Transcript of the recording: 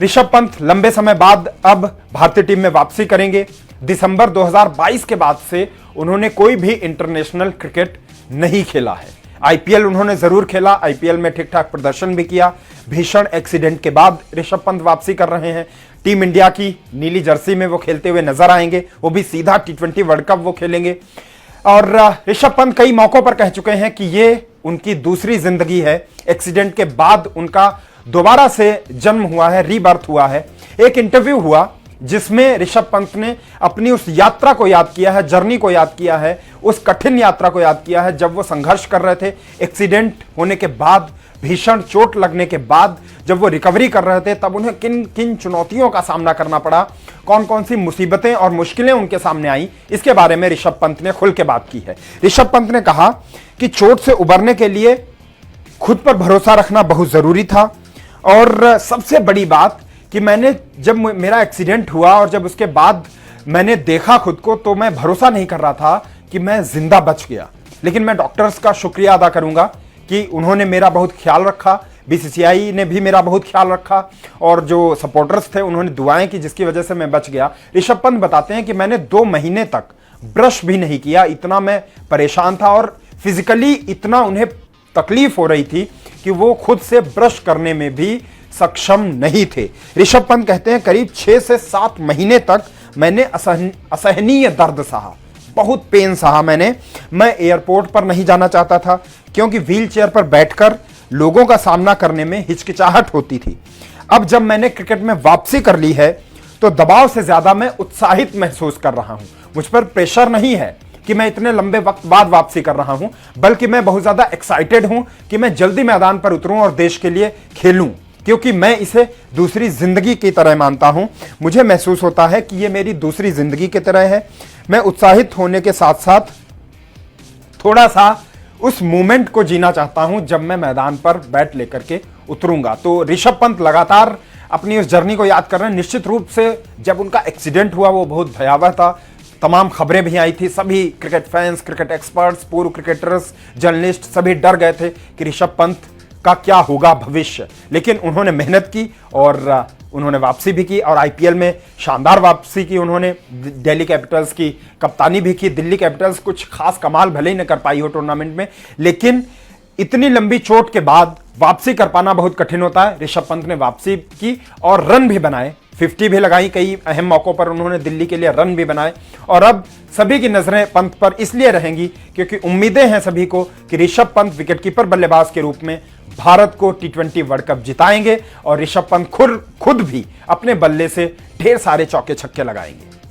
ऋषभ पंत लंबे समय बाद अब भारतीय टीम में वापसी करेंगे। दिसंबर 2022 के बाद से उन्होंने कोई भी इंटरनेशनल क्रिकेट नहीं खेला है। आईपीएल उन्होंने जरूर खेला, आईपीएल में ठीक ठाक प्रदर्शन भी किया। भीषण एक्सीडेंट के बाद ऋषभ पंत वापसी कर रहे हैं। टीम इंडिया की नीली जर्सी में वो खेलते हुए नजर आएंगे, वो भी सीधा T20 वर्ल्ड कप वो खेलेंगे। और ऋषभ पंत कई मौकों पर कह चुके हैं कि ये उनकी दूसरी जिंदगी है। एक्सीडेंट के बाद उनका दोबारा से जन्म हुआ है, रीबर्थ हुआ है। एक इंटरव्यू हुआ जिसमें ऋषभ पंत ने अपनी उस यात्रा को याद किया है, जर्नी को याद किया है, उस कठिन यात्रा को याद किया है जब वो संघर्ष कर रहे थे। एक्सीडेंट होने के बाद, भीषण चोट लगने के बाद जब वो रिकवरी कर रहे थे, तब उन्हें किन किन चुनौतियों का सामना करना पड़ा, कौन कौन सी मुसीबतें और मुश्किलें उनके सामने आई, इसके बारे में ऋषभ पंत ने खुल के बात की है। ऋषभ पंत ने कहा कि चोट से उबरने के लिए खुद पर भरोसा रखना बहुत जरूरी था। और सबसे बड़ी बात कि मैंने जब मेरा एक्सीडेंट हुआ और जब उसके बाद मैंने देखा खुद को, तो मैं भरोसा नहीं कर रहा था कि मैं जिंदा बच गया। लेकिन मैं डॉक्टर्स का शुक्रिया अदा करूंगा कि उन्होंने मेरा बहुत ख्याल रखा, बीसीसीआई ने भी मेरा बहुत ख्याल रखा, और जो सपोर्टर्स थे उन्होंने दुआएं की, जिसकी वजह से मैं बच गया। ऋषभ पंत बताते हैं कि मैंने 2 महीने तक ब्रश भी नहीं किया, इतना मैं परेशान था और फिजिकली इतना उन्हें तकलीफ हो रही थी कि वो खुद से ब्रश करने में भी सक्षम नहीं थे। ऋषभ पंत कहते हैं करीब 6 से 7 महीने तक मैंने असहनीय दर्द सहा, बहुत पेन सहा मैंने। मैं एयरपोर्ट पर नहीं जाना चाहता था क्योंकि व्हील चेयर पर बैठकर लोगों का सामना करने में हिचकिचाहट होती थी। अब जब मैंने क्रिकेट में वापसी कर ली है तो दबाव से ज्यादा मैं उत्साहित महसूस कर रहा हूं। मुझ पर प्रेशर नहीं है कि मैं इतने लंबे वक्त बाद वापसी कर रहा हूं, बल्कि मैं बहुत ज्यादा एक्साइटेड हूं कि मैं जल्दी मैदान पर उतरूं और देश के लिए खेलूं, क्योंकि मैं इसे दूसरी जिंदगी की तरह मानता हूं। मुझे महसूस होता है कि ये मेरी दूसरी जिंदगी की तरह है। मैं उत्साहित होने के साथ साथ थोड़ा सा उस मोमेंट को जीना चाहता हूं जब मैं मैदान पर बैट लेकर के उतरूंगा। तो ऋषभ पंत लगातार अपनी उस जर्नी को याद कर रहे हैं। निश्चित रूप से जब उनका एक्सीडेंट हुआ वो बहुत भयावह था, तमाम खबरें भी आई थी, सभी क्रिकेट फैंस, क्रिकेट एक्सपर्ट्स, पूर्व क्रिकेटर्स, जर्नलिस्ट सभी डर गए थे कि ऋषभ पंत का क्या होगा भविष्य। लेकिन उन्होंने मेहनत की और उन्होंने वापसी भी की, और आईपीएल में शानदार वापसी की उन्होंने। दिल्ली कैपिटल्स की कप्तानी भी की। दिल्ली कैपिटल्स कुछ खास कमाल भले ही न कर पाई हो टूर्नामेंट में, लेकिन इतनी लंबी चोट के बाद वापसी कर पाना बहुत कठिन होता है। ऋषभ पंत ने वापसी की और रन भी बनाए, 50 भी लगाई, कई अहम मौकों पर उन्होंने दिल्ली के लिए रन भी बनाए। और अब सभी की नजरें पंत पर इसलिए रहेंगी क्योंकि उम्मीदें हैं सभी को कि ऋषभ पंत विकेटकीपर बल्लेबाज के रूप में भारत को T20 वर्ल्ड कप जिताएंगे और ऋषभ पंत खुद भी अपने बल्ले से ढेर सारे चौके छक्के लगाएंगे।